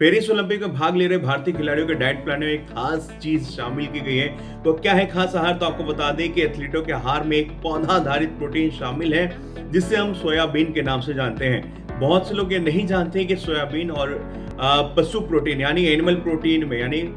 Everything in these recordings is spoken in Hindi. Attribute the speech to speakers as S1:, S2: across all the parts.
S1: पेरिस ओलंपिक में भाग ले रहे भारतीय खिलाड़ियों के डाइट प्लान में एक खास चीज शामिल की गई है। तो क्या है खास आहार? तो आपको बता दें कि एथलीटों के आहार में एक पौधा आधारित प्रोटीन शामिल है, जिसे हम सोयाबीन के नाम से जानते हैं। बहुत से लोग ये नहीं जानते कि सोयाबीन और पशु प्रोटीन यानी एनिमल प्रोटीन में यानी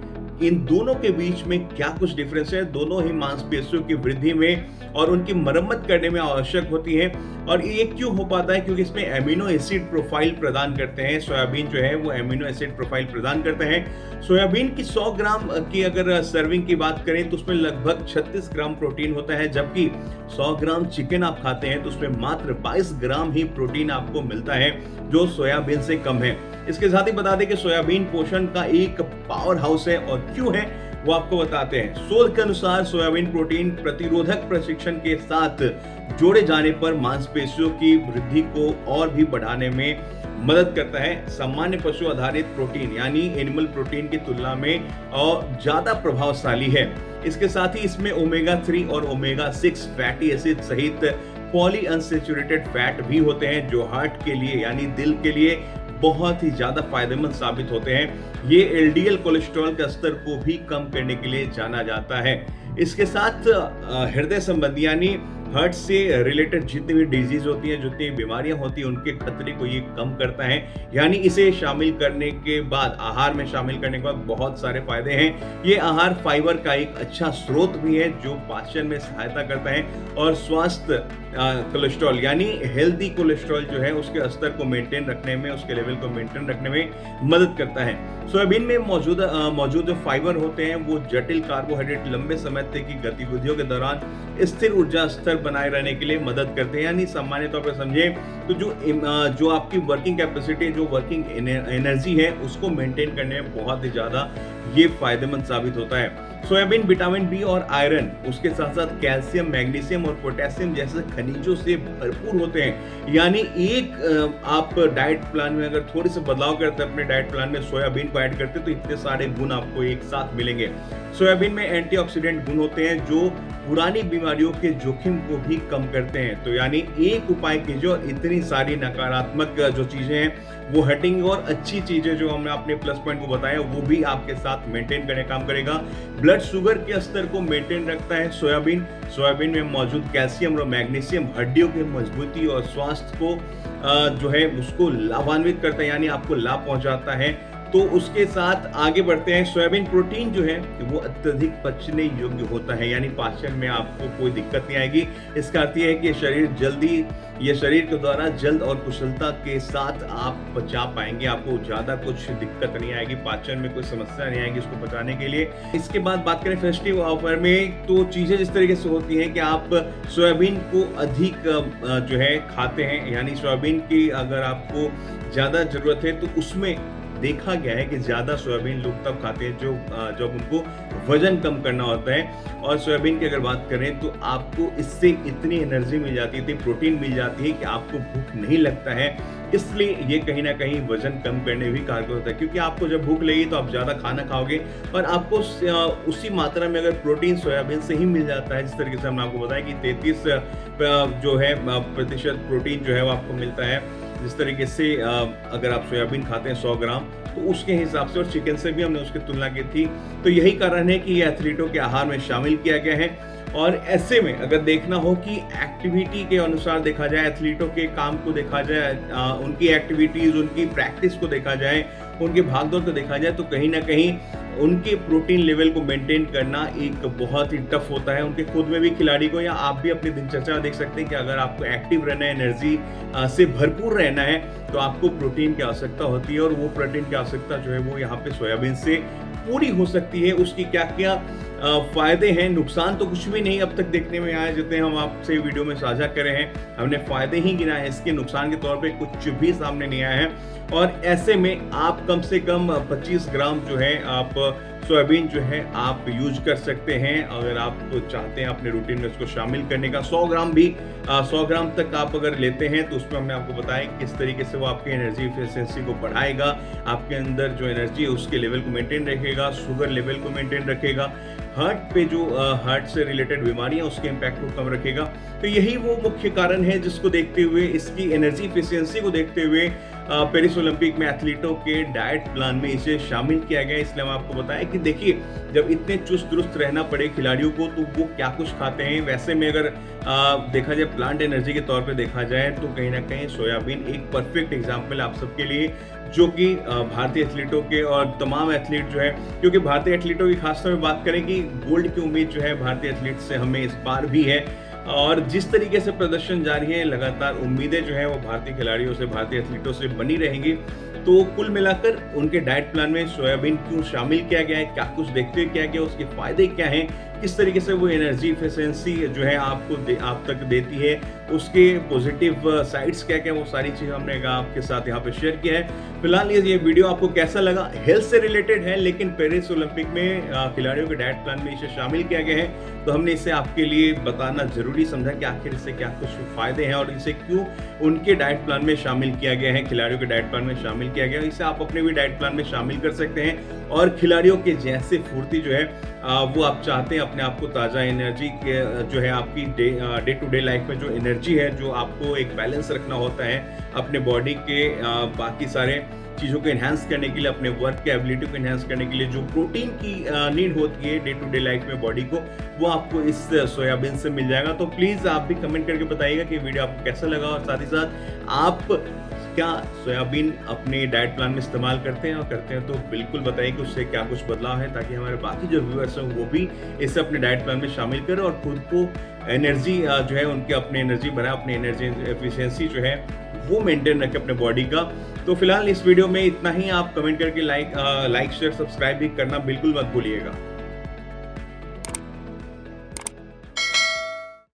S1: इन दोनों के बीच में क्या कुछ डिफरेंस है। दोनों ही मांसपेशियों की वृद्धि में और उनकी मरम्मत करने में आवश्यक होती है। और ये क्यों हो पाता है? क्योंकि इसमें एमिनो एसिड प्रोफाइल प्रदान करते हैं। सोयाबीन जो है वो एमिनो एसिड प्रोफाइल प्रदान करते हैं। सोयाबीन की 100 ग्राम की अगर सर्विंग की बात करें तो उसमें लगभग 36 ग्राम प्रोटीन होता है, जबकि 100 ग्राम चिकन आप खाते हैं तो उसमें मात्र 22 ग्राम ही प्रोटीन आपको मिलता है, जो सोयाबीन से कम है। इसके साथ ही बता दें कि सोयाबीन पोषण का एक पावर हाउस है, और क्यों है वो आपको बताते हैं। शोध के अनुसार सोयाबीन प्रोटीन प्रतिरोधक प्रशिक्षण के साथ जोड़े जाने पर मांसपेशियों की वृद्धि को और भी बढ़ाने में मदद करता है। सामान्य पशु आधारित प्रोटीन यानी एनिमल प्रोटीन की तुलना में और ज्यादा प्रभावशाली है। इसके साथ ही इसमें ओमेगा 3 और ओमेगा 6 फैटी एसिड सहित पॉली अनसैचुरेटेड फैट भी होते हैं, जो हार्ट के लिए यानी दिल के लिए बहुत ही ज्यादा फायदेमंद साबित होते हैं। ये एलडीएल कोलेस्ट्रॉल के स्तर को भी कम करने के लिए जाना जाता है। इसके साथ हृदय संबंधी यानी हार्ट से रिलेटेड जितनी भी डिजीज होती हैं, जितनी बीमारियां होती हैं, उनके खतरे को ये कम करता है। यानी इसे शामिल करने के बाद, आहार में शामिल करने के बाद बहुत सारे फायदे हैं। ये आहार फाइबर का एक अच्छा स्रोत भी है, जो पाचन में सहायता करता है और स्वास्थ्य कोलेस्ट्रॉल यानी हेल्दी कोलेस्ट्रॉल जो है उसके स्तर को मेंटेन रखने में, उसके लेवल को मेंटेन रखने में मदद करता है। सोयाबीन में मौजूद जो फाइबर होते हैं वो जटिल कार्बोहाइड्रेट लंबे समय तक की गतिविधियों के दौरान स्थिर ऊर्जा स्तर बनाए रहने के लिए मदद करते हैं। यानी सामान्य तौर पर समझे तो जो आपकी वर्किंग कैपेसिटी, जो वर्किंग एनर्जी है, उसको मेंटेन करने में बहुत ही ज्यादा ये फायदेमंद साबित होता है। सोयाबीन विटामिन बी और आयरन, उसके साथ साथ कैल्शियम, मैग्नीशियम और पोटेशियम जैसे खनिजों से भरपूर होते हैं। यानी एक आप डाइट प्लान में अगर थोड़ी सी बदलाव करते हैं, अपने डाइट प्लान में सोयाबीन को ऐड करते हैं, तो इतने सारे गुण आपको एक साथ मिलेंगे। सोयाबीन में एंटीऑक्सीडेंट गुण होते हैं, जो पुरानी बीमारियों के जोखिम को भी कम करते हैं। तो यानी एक उपाय कीजिए और इतनी सारी नकारात्मक जो चीजें हैं वो हटेंगी, और अच्छी चीजें जो हमने अपने प्लस पॉइंट को बताया वो भी आपके साथ मेंटेन करने काम करेगा। ब्लड शुगर के स्तर को मेंटेन रखता है सोयाबीन में मौजूद कैल्शियम और मैग्नीशियम हड्डियों की मजबूती और स्वास्थ्य को जो है उसको लाभान्वित करता है, यानी आपको लाभ पहुंचाता है। तो उसके साथ आगे बढ़ते हैं। सोयाबीन प्रोटीन जो है वो अत्यधिक पचने योग्य होता है, यानी पाचन में आपको कोई दिक्कत नहीं आएगी। इसका अर्थ यह है कि ये शरीर के द्वारा जल्द और कुशलता के साथ आप पचा पाएंगे। आपको ज्यादा कुछ दिक्कत नहीं आएगी, पाचन में कोई समस्या नहीं आएगी इसको पचाने के लिए। इसके बाद बात करें फेस्टिव ऑफर में, तो चीजें जिस तरीके से होती हैं कि आप सोयाबीन को अधिक जो है खाते हैं, यानी सोयाबीन की अगर आपको ज्यादा जरूरत है तो उसमें देखा गया है कि ज्यादा सोयाबीन लोग तब खाते हैं जब उनको वजन कम करना होता है। और सोयाबीन की अगर बात करें तो आपको इससे इतनी एनर्जी मिल जाती है, इतनी प्रोटीन मिल जाती है कि आपको भूख नहीं लगता है। इसलिए ये कहीं ना कहीं वजन कम करने भी कारगर होता है, क्योंकि आपको जब भूख लगेगी तो आप ज्यादा खाना खाओगे और आपको उसी मात्रा में अगर प्रोटीन सोयाबीन से ही मिल जाता है। जिस तरीके से हमने आपको बताया कि 33 जो है प्रतिशत प्रोटीन जो है वो आपको मिलता है। जिस तरीके से अगर आप सोयाबीन खाते हैं 100 ग्राम, तो उसके हिसाब से, और चिकन से भी हमने उसकी तुलना की थी। तो यही कारण है कि ये एथलीटों के आहार में शामिल किया गया है। और ऐसे में अगर देखना हो कि एक्टिविटी के अनुसार देखा जाए, एथलीटों के काम को देखा जाए, उनकी एक्टिविटीज, उनकी प्रैक्टिस को देखा जाए, उनकी भागदौड़ को देखा जाए, तो कहीं ना कहीं उनके प्रोटीन लेवल को मेंटेन करना एक बहुत ही टफ होता है उनके खुद में भी, खिलाड़ी को। या आप भी अपनी दिनचर्या में देख सकते हैं कि अगर आपको एक्टिव रहना है, एनर्जी से भरपूर रहना है, तो आपको प्रोटीन की आवश्यकता होती है। और वो प्रोटीन की आवश्यकता जो है वो यहाँ पे सोयाबीन से पूरी हो सकती है। उसकी क्या क्या फायदे हैं, नुकसान तो कुछ भी नहीं अब तक देखने में आया, जितने हम आपसे वीडियो में साझा करे हैं। हमने फायदे ही गिनाए हैं, इसके नुकसान के तौर पे कुछ भी सामने नहीं आया है। और ऐसे में आप कम से कम 25 ग्राम जो है आप सोयाबीन जो है आप यूज कर सकते हैं, अगर आप चाहते हैं अपने रूटीन में उसको शामिल करने का। 100 ग्राम तक आप अगर लेते हैं तो उसमें हमने आपको बताया किस तरीके से वो आपकी एनर्जी एफिशिएंसी को बढ़ाएगा, आपके अंदर जो एनर्जी है उसके लेवल को मेंटेन रखेगा, शुगर लेवल को मेंटेन रखेगा, हार्ट पे जो हार्ट से रिलेटेड बीमारियां उसके इम्पैक्ट को कम रखेगा। तो यही वो मुख्य कारण है जिसको देखते हुए, इसकी एनर्जी एफिशिएंसी को देखते हुए पेरिस ओलंपिक में एथलीटों के डाइट प्लान में इसे शामिल किया गया। इसलिए हम आपको बताएं कि देखिए, जब इतने चुस्त दुरुस्त रहना पड़े खिलाड़ियों को तो वो क्या कुछ खाते हैं। वैसे में अगर देखा जाए प्लांट एनर्जी के तौर पे देखा जाए तो कहीं ना कहीं सोयाबीन एक परफेक्ट एग्जाम्पल है आप सबके लिए, जो कि भारतीय एथलीटों के और तमाम एथलीट जो है, क्योंकि भारतीय एथलीटों की खासतौर में बात करें कि गोल्ड की उम्मीद जो है भारतीय एथलीट से हमें इस बार भी है। और जिस तरीके से प्रदर्शन जारी है, लगातार उम्मीदें जो है वो भारतीय खिलाड़ियों से, भारतीय एथलीटों से बनी रहेंगी। तो कुल मिलाकर उनके डाइट प्लान में सोयाबीन क्यों शामिल किया गया है, क्या कुछ देखते हुए किया गया, उसके फायदे क्या हैं, किस तरीके से वो एनर्जी इफिशिएंसी जो है आप तक देती है, उसके पॉजिटिव साइड्स क्या क्या, वो सारी चीज़ें हमने आपके साथ यहाँ पे शेयर किया है। फिलहाल ये वीडियो आपको कैसा लगा? हेल्थ से रिलेटेड है, लेकिन पेरिस ओलंपिक में खिलाड़ियों के डाइट प्लान में इसे शामिल किया गया है, तो हमने इसे आपके लिए बताना जरूरी समझा कि आखिर इससे क्या कुछ फायदे हैं और इसे क्यों उनके डाइट प्लान में शामिल किया गया है, खिलाड़ियों के डाइट प्लान में शामिल किया गया है। इसे आप अपने भी डाइट प्लान में शामिल कर सकते हैं और खिलाड़ियों के जैसे फुर्ती जो है वो आप चाहते हैं अपने आप को ताज़ा एनर्जी के जो है आपकी डे टू डे लाइफ में जो एनर्जी है, जो आपको एक बैलेंस रखना होता है अपने बॉडी के बाकी सारे चीज़ों को एनहांस करने के लिए, अपने वर्क के एबिलिटी को एनहांस करने के लिए जो प्रोटीन की नीड होती है डे टू डे लाइफ में बॉडी को, वो आपको इस सोयाबीन से मिल जाएगा। तो प्लीज़ आप भी कमेंट करके बताइएगा कि वीडियो आपको कैसा लगा और साथ ही साथ आप क्या सोयाबीन अपने डाइट प्लान में इस्तेमाल करते हैं, और करते हैं तो बिल्कुल बताइए कि उससे क्या कुछ बदलाव है, ताकि हमारे बाकी जो व्यूअर्स हैं वो भी इसे अपने डाइट प्लान में शामिल करें और खुद को एनर्जी जो है उनके अपने एनर्जी बनाए, अपनी एनर्जी एफिशिएंसी जो है वो मेंटेन रखें अपने बॉडी का। तो फिलहाल इस वीडियो में इतना ही। आप कमेंट करके लाइक शेयर सब्सक्राइब भी करना बिल्कुल मत भूलिएगा।